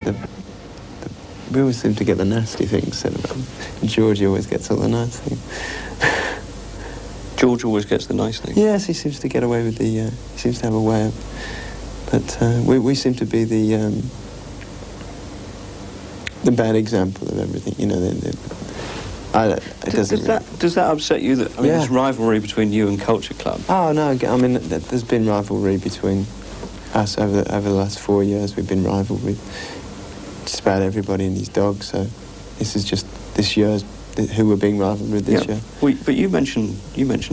We always seem to get the nasty things said about him. George always gets all the nice things. George always gets the nice things? Yes, he seems to get away with the... he seems to have a way of... But we seem to be the bad example of everything, you know. Does that upset you? That, I mean, this rivalry between you and Culture Club? Oh, no, I mean, there's been rivalry between us over the last 4 years. We've been rivaled with just about everybody and his dog, so this is just this year's who we're being rivaled with this year. Well, but you mentioned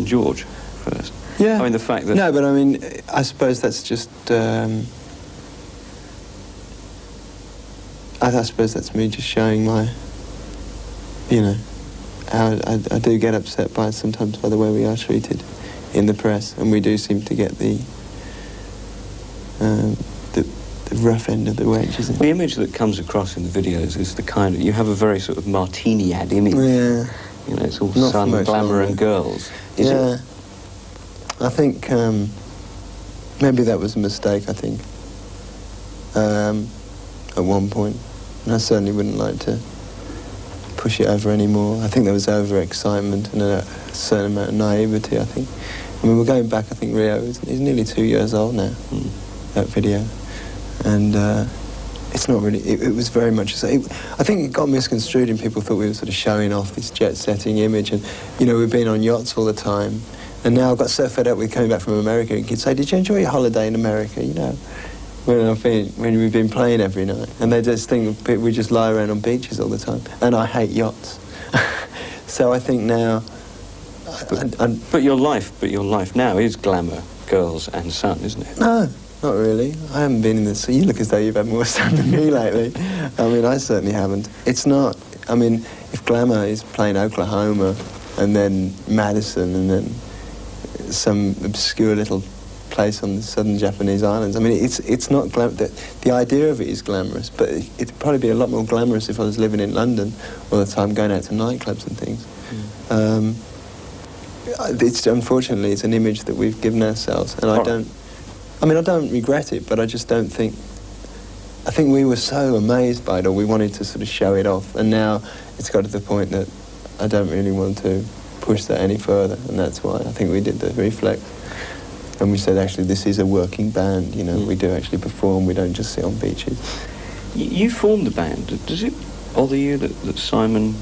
George first. Yeah. I mean, the fact that... No, but I mean, I suppose that's just... I suppose that's me just showing my... You know, how I do get upset by sometimes by the way we are treated in the press, and we do seem to get the rough end of the wedge, isn't it? The image that comes across in the videos is the kind of... You have a very sort of martini-ad image. Yeah. You know, it's all sun, glamour and girls. Yeah. I think maybe that was a mistake, I think, at one point. And I certainly wouldn't like to push it over anymore. I think there was over-excitement and a certain amount of naivety, I think. I mean, we're going back, I think Rio is nearly 2 years old now, that video. And it's not really... It was very much... I think it got misconstrued and people thought we were sort of showing off this jet-setting image. And, you know, we've been on yachts all the time. And now I've got so fed up with coming back from America and kids say, did you enjoy your holiday in America, you know? When we've been playing every night. And they just think we just lie around on beaches all the time. And I hate yachts. So I think now... But your life now is glamour, girls and sun, isn't it? No, not really. I haven't been in the sea. You look as though you've had more sun than me lately. I mean, I certainly haven't. It's not... I mean, if glamour is playing Oklahoma and then Madison and then some obscure little place on the southern Japanese islands. I mean, it's not the idea of it is glamorous, but it'd probably be a lot more glamorous if I was living in London all the time, going out to nightclubs and things. Unfortunately, it's an image that we've given ourselves, and I don't regret it, but I just don't think... I think we were so amazed by it, or we wanted to sort of show it off, and now it's got to the point that I don't really want to push that any further, and that's why I think we did the Reflex. And we said, actually, this is a working band, you know, we do actually perform, we don't just sit on beaches. You formed the band. Does it bother you that Simon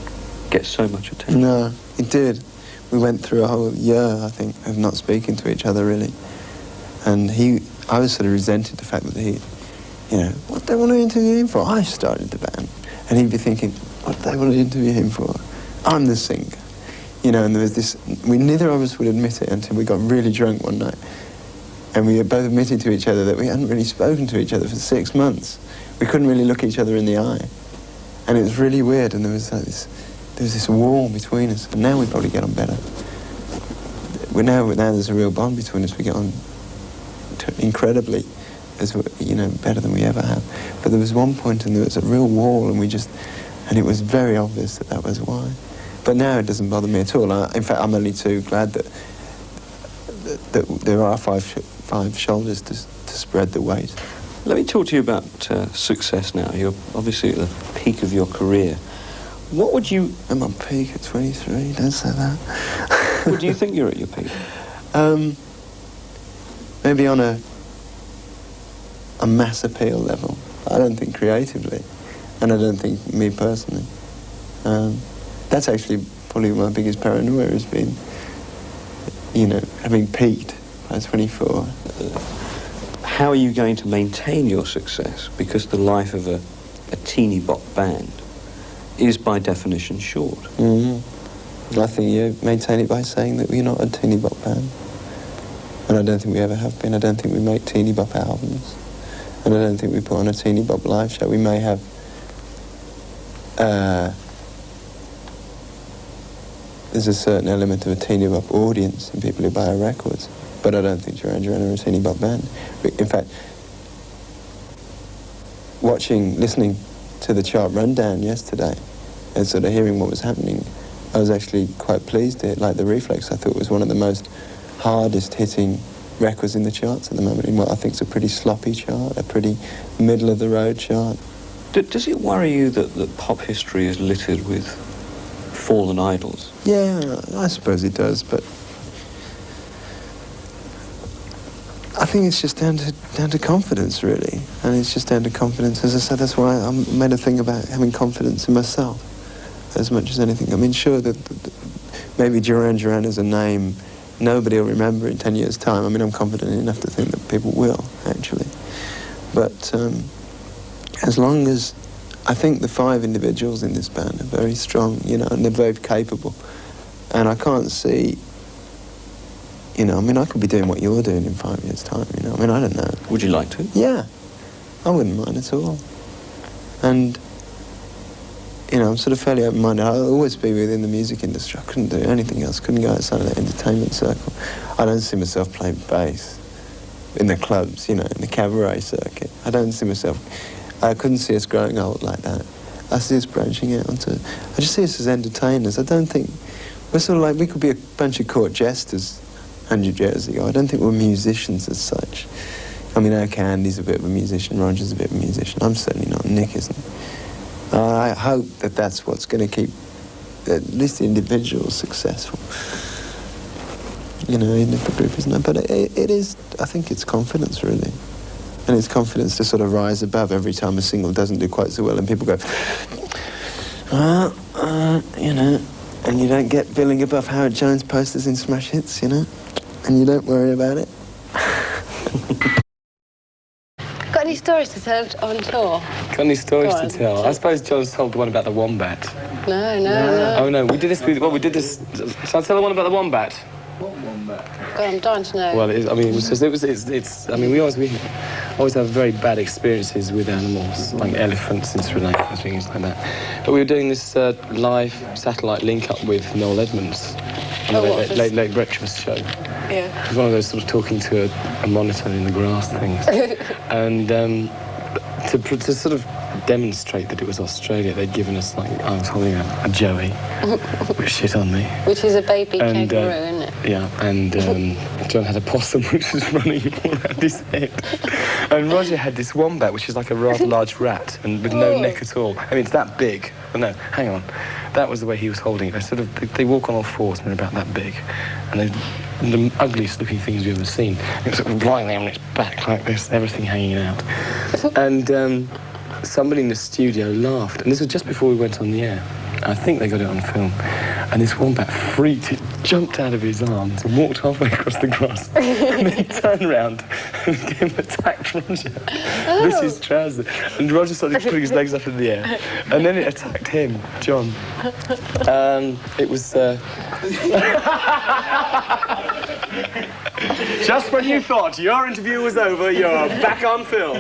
gets so much attention? No, it did. We went through a whole year, I think, of not speaking to each other, really. And I was sort of resented the fact that he, you know, what do they want to interview him for? I started the band. And he'd be thinking, what do they want to interview him for? I'm the singer. You know, and there was this... neither of us would admit it until we got really drunk one night. And we both admitted to each other that we hadn't really spoken to each other for 6 months. We couldn't really look each other in the eye. And it was really weird, and there was this wall between us. And now we probably get on better. Now there's a real bond between us. We get on incredibly, you know, better than we ever have. But there was one point, and there was a real wall, and and it was very obvious that was why. But now it doesn't bother me at all. In fact, I'm only too glad that there are five shoulders to spread the weight. Let me talk to you about success now. You're obviously at the peak of your career. What would you... I'm on peak at 23, don't say that. Well, do you think you're at your peak? Maybe on a mass appeal level. I don't think creatively, and I don't think me personally. That's actually probably my biggest paranoia has been, you know, having peaked by 24. How are you going to maintain your success? Because the life of a teeny bop band is by definition short. I think you maintain it by saying that we're not a teeny bop band. And I don't think we ever have been. I don't think we make teeny bop albums. And I don't think we put on a teeny bop live show. We may have... there's a certain element of a teeny bop audience in people who buy our records. But I don't think Duran Duran are a teeny bop band. In fact, listening to the chart rundown yesterday and sort of hearing what was happening, I was actually quite pleased to it. Like the Reflex, I thought it was one of the most hardest hitting records in the charts at the moment, in what I think is a pretty sloppy chart, a pretty middle of the road chart. Does it worry you that pop history is littered with fallen idols? Yeah, I suppose it does, but I think it's just down to confidence, really. And it's just down to confidence. As I said, that's why I made a thing about having confidence in myself as much as anything. I mean, sure, that maybe Duran Duran is a name nobody will remember in 10 years' time. I mean, I'm confident enough to think that people will, actually. But as long as I think the 5 individuals in this band are very strong, you know, and they're very capable. And I can't see, you know, I mean, I could be doing what you're doing in 5 years' time, you know. I mean, I don't know. Would you like to? Yeah. I wouldn't mind at all. And, you know, I'm sort of fairly open-minded. I'll always be within the music industry. I couldn't do anything else. Couldn't go outside of that entertainment circle. I don't see myself playing bass in the clubs, you know, in the cabaret circuit. I don't see myself... I couldn't see us growing old like that. I see us branching out onto... I just see us as entertainers. I don't think... We're sort of like... We could be a bunch of court jesters 100 years ago. I don't think we're musicians as such. I mean, OK, Andy's a bit of a musician, Roger's a bit of a musician. I'm certainly not. Nick isn't. I hope that that's what's going to keep at least the individuals successful. You know, even if the group isn't. But it is... I think it's confidence, really. And it's confidence to sort of rise above every time a single doesn't do quite so well and people go, you know, and you don't get billing above Howard Jones posters in smash hits, you know, and you don't worry about it. Got any stories to tell on tour? Got any stories to tell? I suppose John's told the one about the wombat. No. Oh, no, we did this with... Well, we did this... Shall I tell the one about the wombat? God, I'm dying to know. Well, I mean, I mean, we always have very bad experiences with animals, like elephants in Sri Lanka and things like that. But we were doing this live satellite link-up with Noel Edmonds on the late breakfast show. Yeah. It was one of those sort of talking to a monitor in the grass things. And to sort of demonstrate that it was Australia, they'd given us, like, I was holding a joey, which shit on me. Which is a baby kangaroo, isn't it? Yeah, and John had a possum which was running all around his head. And Roger had this wombat, which is like a rather large rat, and with no neck at all. I mean, it's that big. But no, hang on. That was the way he was holding it. They walk on all fours and they're about that big. And they're the ugliest looking things you've ever seen. It was sort of lying there on its back like this, everything hanging out. And somebody in the studio laughed, and this was just before we went on the air. I think they got it on film. And this wombat freaked, it jumped out of his arms and walked halfway across the grass. And then turned around and attacked Roger with his trousers. And Roger started putting his legs up in the air. And then it attacked him, John. It was... Just when you thought your interview was over, you're back on film.